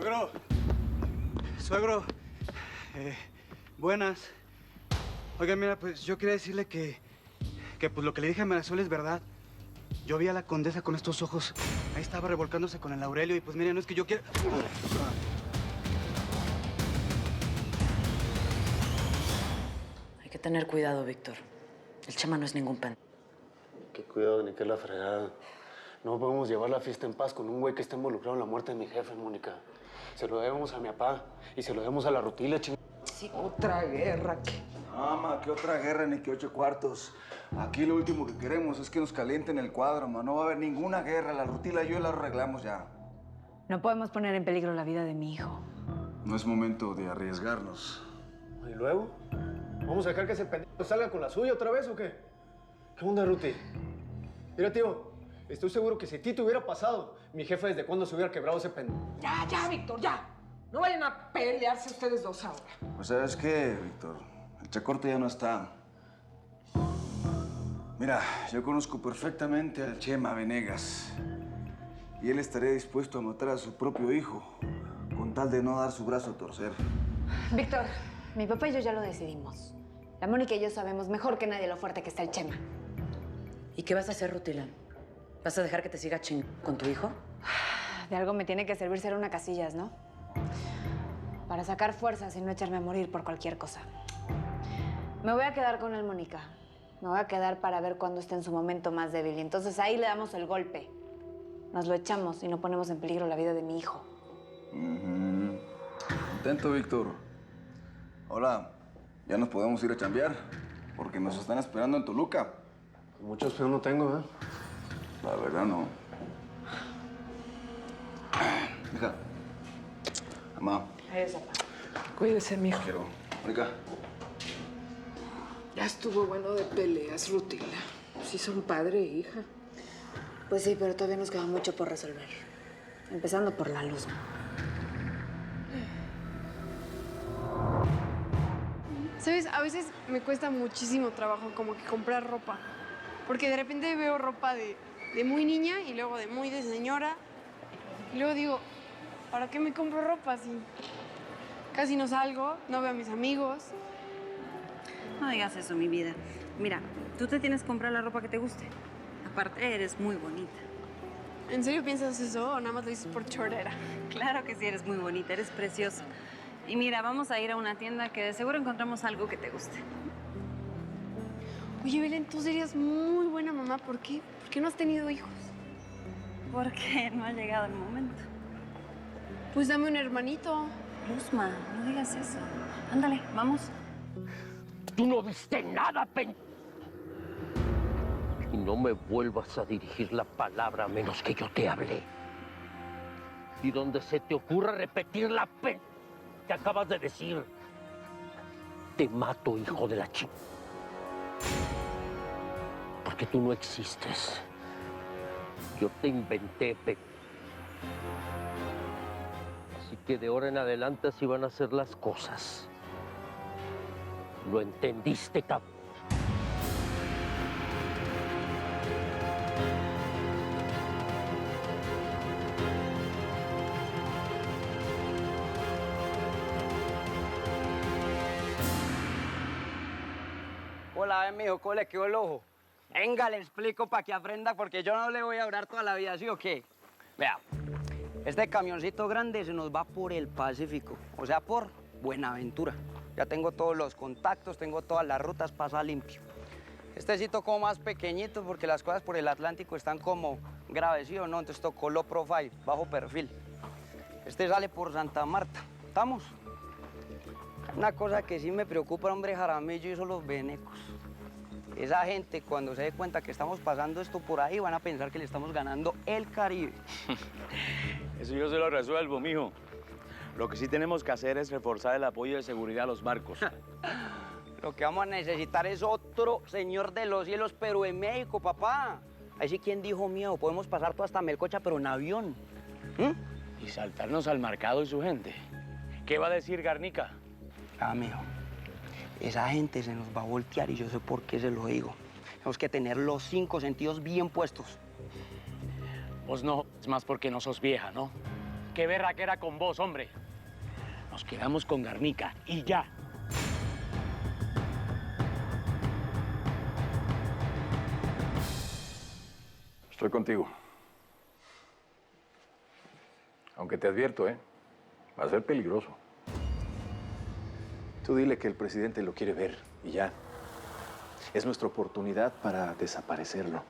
Suegro. Suegro. Buenas. Oiga, mira, pues yo quería decirle que pues lo que le dije a Marisol es verdad. Yo vi a la condesa con estos ojos. Ahí estaba revolcándose con el Aurelio y pues mire, no es que yo quiera... Hay que tener cuidado, Víctor. El Chema no es ningún pendejo. Qué cuidado, ni qué la fregada. No podemos llevar la fiesta en paz con un güey que está involucrado en la muerte de mi jefe, Mónica. Se lo debemos a mi papá y se lo debemos a la Rutila, ching... Sí, otra guerra. No, ma, que otra guerra ni que 8 cuartos. Aquí lo último que queremos es que nos calienten el cuadro, ma. No va a haber ninguna guerra. La Rutila y yo la arreglamos ya. No podemos poner en peligro la vida de mi hijo. No es momento de arriesgarnos. ¿Y luego? ¿Vamos a dejar que ese pendejo salga con la suya otra vez o qué? ¿Qué onda, Ruti? Mira, tío, estoy seguro que si a ti te hubiera pasado, mi jefe desde cuándo se hubiera quebrado ese pendejo. Ya, Víctor, ya. No vayan a pelearse ustedes dos ahora. Pues, ¿sabes qué, Víctor? El Chacorte ya no está. Mira, yo conozco perfectamente al Chema Venegas. Y él estaría dispuesto a matar a su propio hijo con tal de no dar su brazo a torcer. Víctor, mi papá y yo ya lo decidimos. La Mónica y yo sabemos mejor que nadie lo fuerte que está el Chema. ¿Y qué vas a hacer, Rutila? ¿Vas a dejar que te siga chingando con tu hijo? De algo me tiene que servir ser una Casillas, ¿no? Para sacar fuerzas y no echarme a morir por cualquier cosa. Me voy a quedar con el Mónica. Me voy a quedar para ver cuándo esté en su momento más débil. Y entonces ahí le damos el golpe. Nos lo echamos y no ponemos en peligro la vida de mi hijo. Contento, Víctor. Ahora, ya nos podemos ir a chambear, porque nos están esperando en Toluca. Muchos pedos no tengo, ¿eh? La verdad, no. Hija. Mamá. Adiós, papá. Cuídese, mijo. Quiero. Mónica. Ya estuvo bueno de peleas, Rutila. Sí son padre e hija. Pues sí, pero todavía nos queda mucho por resolver. Empezando por la luz. ¿Sabes? A veces me cuesta muchísimo trabajo como que comprar ropa. Porque de repente veo ropa de muy niña y luego de muy de señora. Y luego digo, ¿para qué me compro ropa si casi no salgo, no veo a mis amigos? No digas eso, mi vida. Mira, tú te tienes que comprar la ropa que te guste. Aparte, eres muy bonita. ¿En serio piensas eso o nada más lo dices por chorera? Claro que sí, eres muy bonita, eres preciosa. Y mira, vamos a ir a una tienda que de seguro encontramos algo que te guste. Oye, Belén, tú serías muy buena mamá. ¿Por qué? ¿Por qué no has tenido hijos? Porque no ha llegado el momento. Pues dame un hermanito. Luzma, no digas eso. Ándale, vamos. Tú no viste nada, Y no me vuelvas a dirigir la palabra a menos que yo te hable. Y donde se te ocurra repetir la que acabas de decir, te mato, hijo de la chica. Porque tú no existes. Yo te inventé, Así que de ahora en adelante así van a ser las cosas. ¿Lo entendiste, cabrón? Hola, mijo, ¿cómo le quedó el ojo? Venga, le explico para que aprenda, porque yo no le voy a durar toda la vida, ¿sí o qué? Vea, este camioncito grande se nos va por el Pacífico, o sea, por Buenaventura. Ya tengo todos los contactos, tengo todas las rutas, pasa limpio. Estecito como más pequeñito, porque las cosas por el Atlántico están como graves, ¿sí o no? Entonces tocó low profile, bajo perfil. Este sale por Santa Marta, ¿estamos? Una cosa que sí me preocupa, hombre, Jaramillo, y son los venecos. Esa gente, cuando se dé cuenta que estamos pasando esto por ahí, van a pensar que le estamos ganando el Caribe. Eso yo se lo resuelvo, mijo. Lo que sí tenemos que hacer es reforzar el apoyo de seguridad a los barcos. Lo que vamos a necesitar es otro señor de los cielos, pero en México, papá. Ahí sí, ¿quién dijo miedo? Podemos pasar todo hasta Melcocha, pero en avión. Y saltarnos al marcado y su gente. ¿Qué va a decir Garnica? Ah, mijo, esa gente se nos va a voltear y yo sé por qué se lo digo. Tenemos que tener los 5 sentidos bien puestos. Vos no, es más porque no sos vieja, ¿no? Qué berraquera con vos, hombre. Nos quedamos con Garnica y ya. Estoy contigo. Aunque te advierto, va a ser peligroso. Tú dile que el presidente lo quiere ver y ya. Es nuestra oportunidad para desaparecerlo.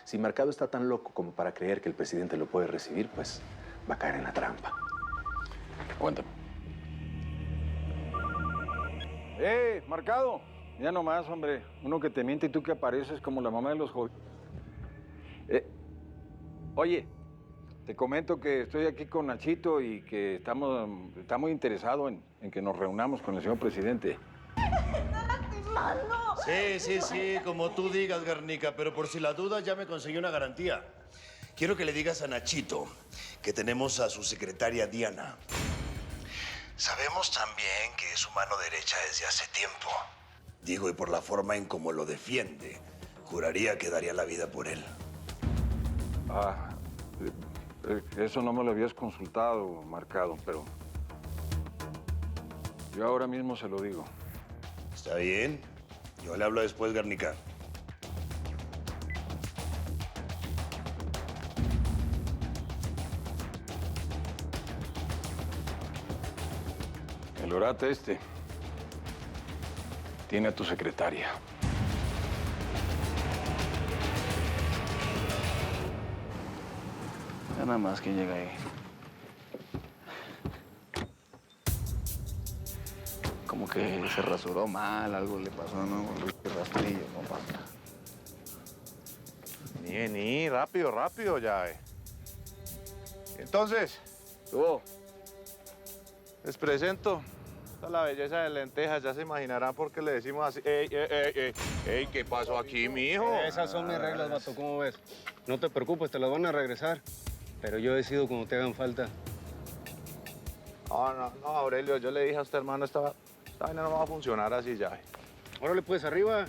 Si Mercado está tan loco como para creer que el presidente lo puede recibir, pues va a caer en la trampa. Aguántame. Mercado! Ya nomás, hombre. Uno que te miente y tú que apareces como la mamá de los jóvenes. Oye, te comento que estoy aquí con Nachito y que está muy interesado en que nos reunamos con el señor presidente. Sí, como tú digas, Garnica, pero por si la duda ya me conseguí una garantía. Quiero que le digas a Nachito que tenemos a su secretaria Diana. Sabemos también que es su mano derecha desde hace tiempo. Digo, y por la forma en cómo lo defiende, juraría que daría la vida por él. Eso no me lo habías consultado, Mercado, pero yo ahora mismo se lo digo. ¿Está bien? Yo le hablo después, Garnica. El orate este tiene a tu secretaria. Ya nada más que llega ahí. Como que se rasuró mal, algo le pasó, ¿no? El rastrillo, compa. Ni, rápido ya, Entonces, les presento. Esta es la belleza de lentejas, ya se imaginarán por qué le decimos así. ¡Ey! ¿Qué pasó aquí, mijo? Esas son mis reglas, vato, ¿cómo ves? No te preocupes, te las van a regresar. Pero yo decido cuando te hagan falta. No, Aurelio, yo le dije a usted, hermano, esta vaina no va a funcionar así ya. Órale, pues, arriba.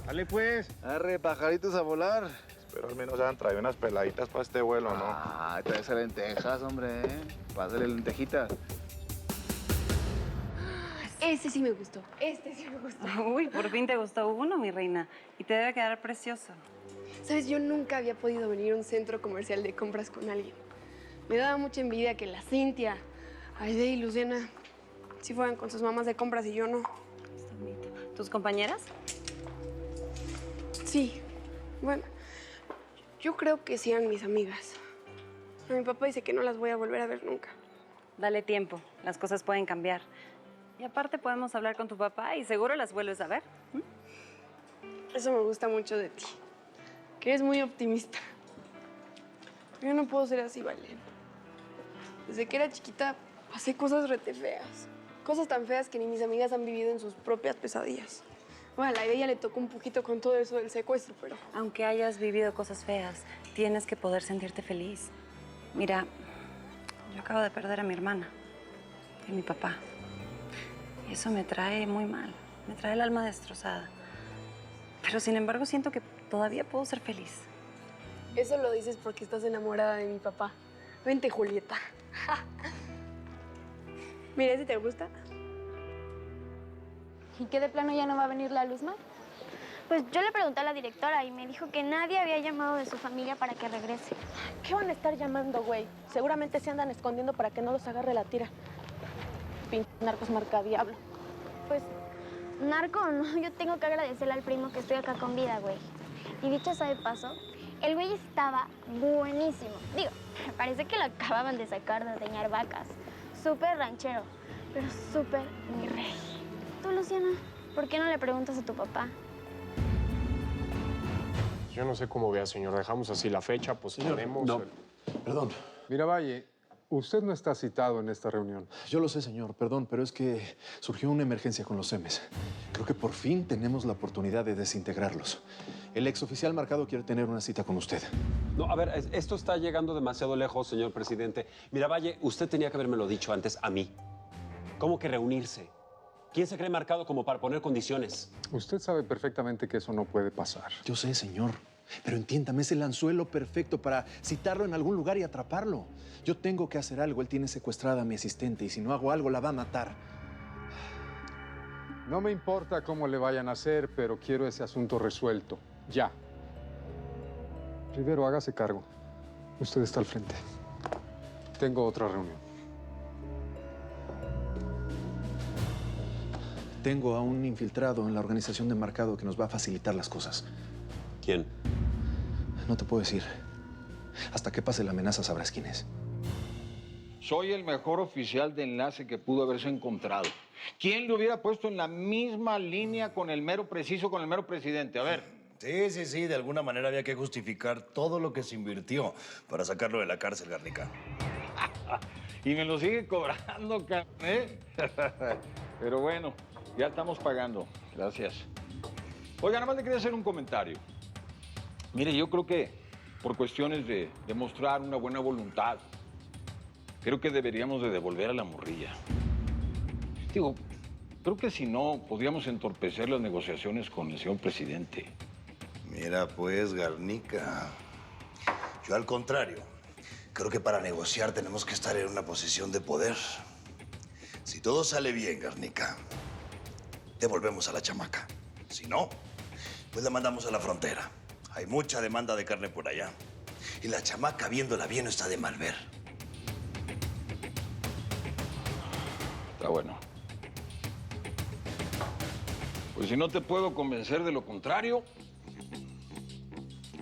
Dale, pues. Arre, pajaritos a volar. Espero al menos hayan traído unas peladitas para este vuelo, ¿no? Trae esas lentejas, hombre, Pásale lentejitas. Este sí me gustó. Este sí me gustó. Uy, por fin te gustó uno, mi reina. Y te debe quedar precioso. Sabes, yo nunca había podido venir a un centro comercial de compras con alguien. Me daba mucha envidia que la Cintia, Aide y Luciana sí fueran con sus mamás de compras y yo no. ¿Tus compañeras? Sí. Bueno, yo creo que sí eran mis amigas. Mi papá dice que no las voy a volver a ver nunca. Dale tiempo. Las cosas pueden cambiar. Y aparte podemos hablar con tu papá y seguro las vuelves a ver. Eso me gusta mucho de ti. Que eres muy optimista. Yo no puedo ser así, Valen. Desde que era chiquita pasé cosas rete feas. Cosas tan feas que ni mis amigas han vivido en sus propias pesadillas. Bueno, a la idea le tocó un poquito con todo eso del secuestro, pero... Aunque hayas vivido cosas feas, tienes que poder sentirte feliz. Mira, yo acabo de perder a mi hermana y a mi papá. Y eso me trae muy mal. Me trae el alma destrozada. Pero sin embargo siento que todavía puedo ser feliz. Eso lo dices porque estás enamorada de mi papá. Vente, Julieta. Mira, ¿ese te gusta? ¿Y qué de plano ya no va a venir la Luzma? Pues yo le pregunté a la directora y me dijo que nadie había llamado de su familia para que regrese. ¿Qué van a estar llamando, güey? Seguramente se andan escondiendo para que no los agarre la tira. Pinche narcos marca diablo. Pues, narco o no, yo tengo que agradecerle al primo que estoy acá con vida, güey. Y dicho sea de paso, el güey estaba buenísimo. Digo, parece que lo acababan de sacar de ordeñar vacas. Súper ranchero, pero súper mi rey. Tú, Luciana, ¿por qué no le preguntas a tu papá? Yo no sé cómo vea, señor. Dejamos así la fecha, pues tenemos... No, perdón. Miravalle, usted no está citado en esta reunión. Yo lo sé, señor, perdón, pero es que surgió una emergencia con los SEMES. Creo que por fin tenemos la oportunidad de desintegrarlos. El exoficial Mercado quiere tener una cita con usted. No, a ver, esto está llegando demasiado lejos, señor presidente. Miravalle, usted tenía que habérmelo dicho antes a mí. ¿Cómo que reunirse? ¿Quién se cree Mercado como para poner condiciones? Usted sabe perfectamente que eso no puede pasar. Yo sé, señor, Pero entiéndame, es el anzuelo perfecto para citarlo en algún lugar y atraparlo. Yo tengo que hacer algo. Él tiene secuestrada a mi asistente y si no hago algo la va a matar. No me importa cómo le vayan a hacer, pero quiero ese asunto resuelto. Ya. Rivero, hágase cargo. Usted está al frente. Tengo otra reunión. Tengo a un infiltrado en la organización de Marcado que nos va a facilitar las cosas. ¿Quién? No te puedo decir. Hasta que pase la amenaza sabrás quién es. Soy el mejor oficial de enlace que pudo haberse encontrado. ¿Quién lo hubiera puesto en la misma línea con el mero preciso, con el mero presidente? A ver. Sí, de alguna manera había que justificar todo lo que se invirtió para sacarlo de la cárcel, Garnica. Y me lo sigue cobrando, ¿eh? Pero bueno, ya estamos pagando. Gracias. Oiga, nada más le quería hacer un comentario. Mire, yo creo que por cuestiones de demostrar una buena voluntad, creo que deberíamos de devolver a la morrilla. Digo, creo que si no, podríamos entorpecer las negociaciones con el señor presidente. Mira, pues, Garnica, yo al contrario, creo que para negociar tenemos que estar en una posición de poder. Si todo sale bien, Garnica, devolvemos a la chamaca. Si no, pues la mandamos a la frontera. Hay mucha demanda de carne por allá. Y la chamaca, viéndola bien, no está de mal ver. Está bueno. Pues si no te puedo convencer de lo contrario,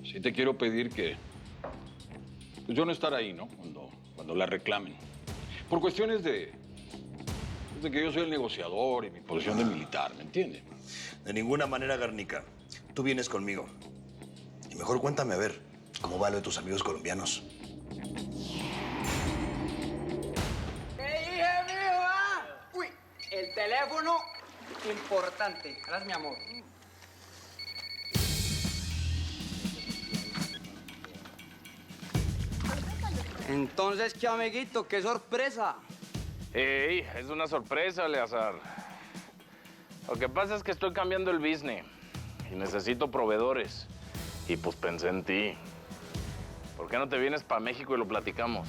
sí te quiero pedir que pues yo no estar ahí, ¿no? Cuando la reclamen. Por cuestiones de que yo soy el negociador y mi posición de militar, ¿me entiende? De ninguna manera, Garnica. Tú vienes conmigo. Y mejor cuéntame a ver cómo va lo de tus amigos colombianos. ¿Qué dije, mijo? Uy, el teléfono importante. Gracias, mi amor. Entonces, ¿qué, amiguito? ¡Qué sorpresa! ¡Ey! Es una sorpresa, Eleazar. Lo que pasa es que estoy cambiando el business y necesito proveedores. Y pues pensé en ti. ¿Por qué no te vienes para México y lo platicamos?